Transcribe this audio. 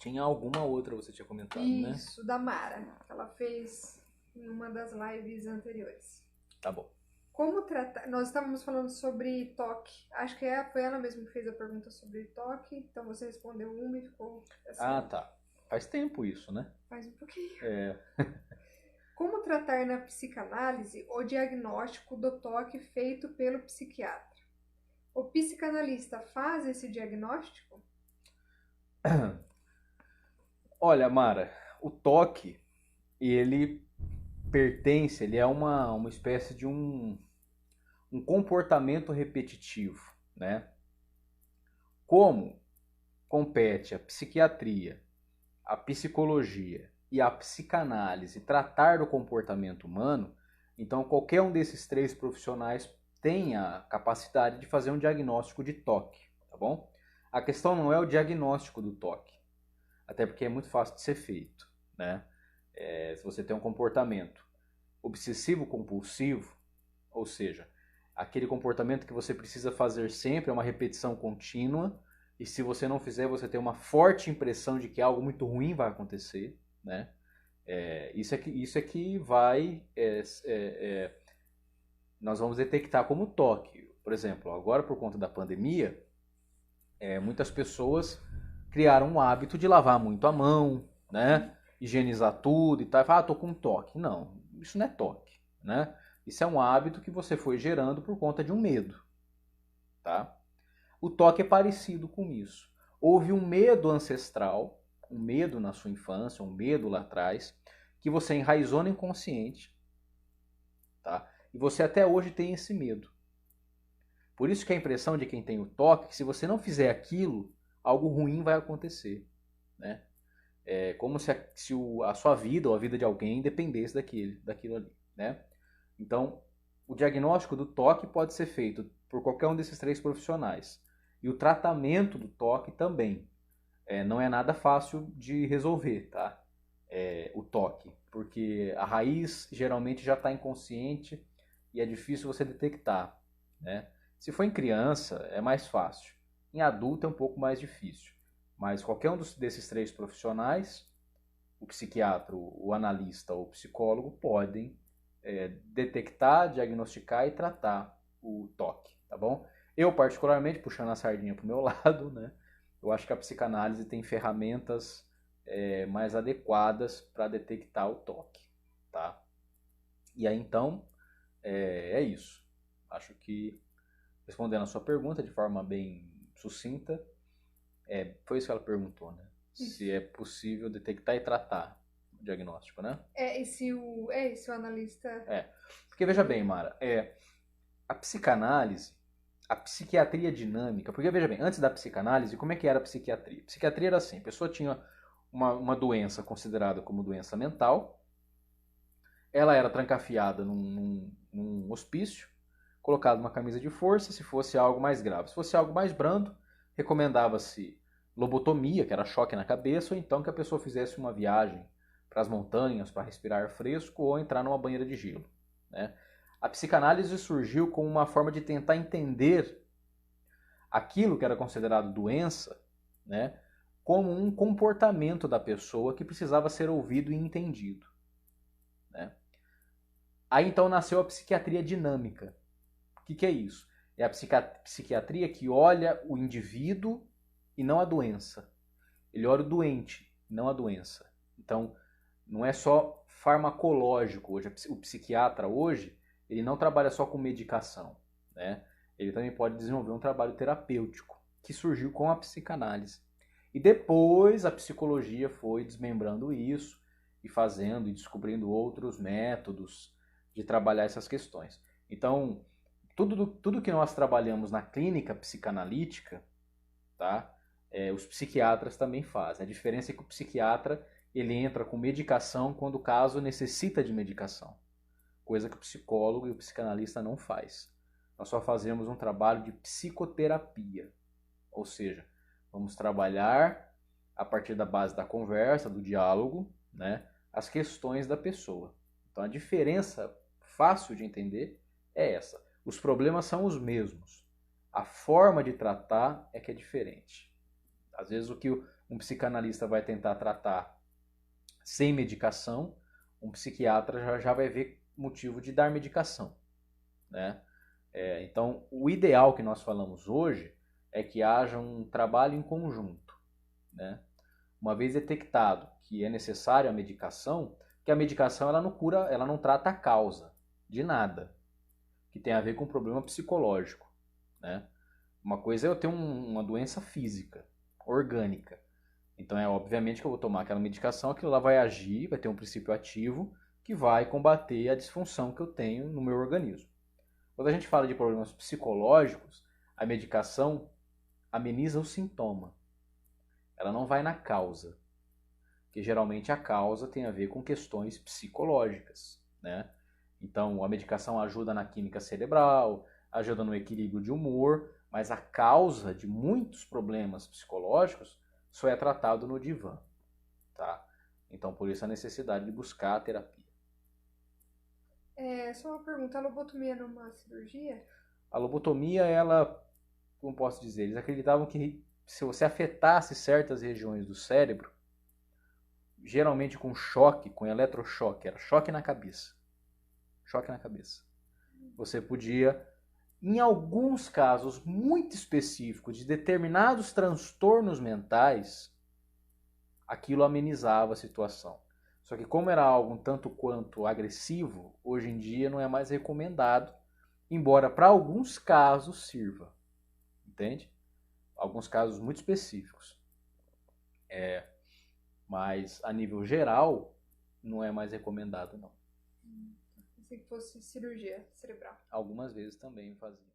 Tinha alguma outra, você tinha comentado, né? Isso, da Mara, que ela fez em uma das lives anteriores. Tá bom. Como tratar. Nós estávamos falando sobre toque. Acho que foi ela mesma que fez a pergunta sobre toque. Então você respondeu uma e ficou Ah, essa. tá. Faz tempo isso, né? Mais um pouquinho. É, Como tratar na psicanálise o diagnóstico do toque feito pelo psiquiatra? O psicanalista faz esse diagnóstico? olha, Mara, o toque, ele pertence, ele é uma espécie de um comportamento repetitivo, né? Como compete à psiquiatria, à psicologia e à psicanálise tratar do comportamento humano, então qualquer um desses três profissionais tem a capacidade de fazer um diagnóstico de toque, tá bom? A questão não é o diagnóstico do toque, até porque é muito fácil de ser feito, né? Se você tem um comportamento obsessivo compulsivo, ou seja, aquele comportamento que você precisa fazer sempre, é uma repetição contínua, e se você não fizer, você tem uma forte impressão de que algo muito ruim vai acontecer, né? Isso é que vai, nós vamos detectar como toque. Por exemplo, agora por conta da pandemia, muitas pessoas criaram um hábito de lavar muito a mão, né? Higienizar tudo e tal. Ah, tô com toque. Não, isso não é toque, né? Isso é um hábito que você foi gerando por conta de um medo, tá? O toque é parecido com isso. Houve um medo ancestral, um medo na sua infância, um medo lá atrás, que você enraizou no inconsciente, tá? E você até hoje tem esse medo. Por isso que a impressão de quem tem o toque, que se você não fizer aquilo, algo ruim vai acontecer, né? É como se a sua vida ou a vida de alguém dependesse daquilo ali, né? Então, o diagnóstico do toque pode ser feito por qualquer um desses três profissionais. E o tratamento do toque também. Não é nada fácil de resolver, tá? O toque. Porque a raiz geralmente já está inconsciente e é difícil você detectar, né? Se for em criança, é mais fácil. Em adulto é um pouco mais difícil. Mas qualquer um desses três profissionais, o psiquiatra, o analista ou o psicólogo, podem detectar, diagnosticar e tratar o toque, tá bom? Eu, particularmente, puxando a sardinha para o meu lado, né? Eu acho que a psicanálise tem ferramentas mais adequadas para detectar o toque, tá? E aí, então, é isso. Acho que, respondendo a sua pergunta de forma bem sucinta, foi isso que ela perguntou, né? Isso. Se é possível detectar e tratar o diagnóstico, né? Esse o analista. É. Porque veja bem, Mara, a psicanálise, a psiquiatria dinâmica, porque veja bem, antes da psicanálise, como é que era a psiquiatria? A psiquiatria era assim, a pessoa tinha uma doença considerada como doença mental, ela era trancafiada num hospício, colocada numa camisa de força, se fosse algo mais grave. Se fosse algo mais brando, recomendava-se lobotomia, que era choque na cabeça, ou então que a pessoa fizesse uma viagem para as montanhas para respirar fresco ou entrar numa banheira de gelo, né? A psicanálise surgiu como uma forma de tentar entender aquilo que era considerado doença, né, como um comportamento da pessoa que precisava ser ouvido e entendido, né? Aí então nasceu a psiquiatria dinâmica. O que é isso? É a psiquiatria que olha o indivíduo e não a doença. Ele olha o doente, não a doença. Então, não é só farmacológico. Hoje, o psiquiatra hoje, ele não trabalha só com medicação, né? Ele também pode desenvolver um trabalho terapêutico, que surgiu com a psicanálise. E depois a psicologia foi desmembrando isso e fazendo e descobrindo outros métodos de trabalhar essas questões. Então, tudo que nós trabalhamos na clínica psicanalítica, tá? Os psiquiatras também fazem. A diferença é que o psiquiatra ele entra com medicação quando o caso necessita de medicação, coisa que o psicólogo e o psicanalista não faz. Nós só fazemos um trabalho de psicoterapia, ou seja, vamos trabalhar a partir da base da conversa, do diálogo, né, as questões da pessoa. Então a diferença fácil de entender é essa. Os problemas são os mesmos. A forma de tratar é que é diferente. Às vezes o que Um psicanalista vai tentar tratar sem medicação, um psiquiatra já vai ver motivo de dar medicação, né? Então, o ideal que nós falamos hoje é que haja um trabalho em conjunto, né? Uma vez detectado que é necessária a medicação, que a medicação ela não cura, ela não trata a causa de nada, que tem a ver com um problema psicológico, né? Uma coisa é eu ter uma doença física, orgânica. Então é obviamente que eu vou tomar aquela medicação, aquilo lá vai agir, vai ter um princípio ativo que vai combater a disfunção que eu tenho no meu organismo. Quando a gente fala de problemas psicológicos, a medicação ameniza o sintoma. Ela não vai na causa, que geralmente a causa tem a ver com questões psicológicas, né? Então a medicação ajuda na química cerebral, ajuda no equilíbrio de humor, mas a causa de muitos problemas psicológicos só é tratado no divã, tá? Então por isso a necessidade de buscar a terapia. Só uma pergunta, a lobotomia é uma cirurgia? A lobotomia, ela, como posso dizer, eles acreditavam que se você afetasse certas regiões do cérebro, geralmente com choque, com eletrochoque, era choque na cabeça, você podia, em alguns casos muito específicos de determinados transtornos mentais, aquilo amenizava a situação. Só que como era algo um tanto quanto agressivo, hoje em dia não é mais recomendado, embora para alguns casos sirva, entende? Alguns casos muito específicos. Mas a nível geral não é mais recomendado não. Pensei que fosse cirurgia cerebral. Algumas vezes também fazia.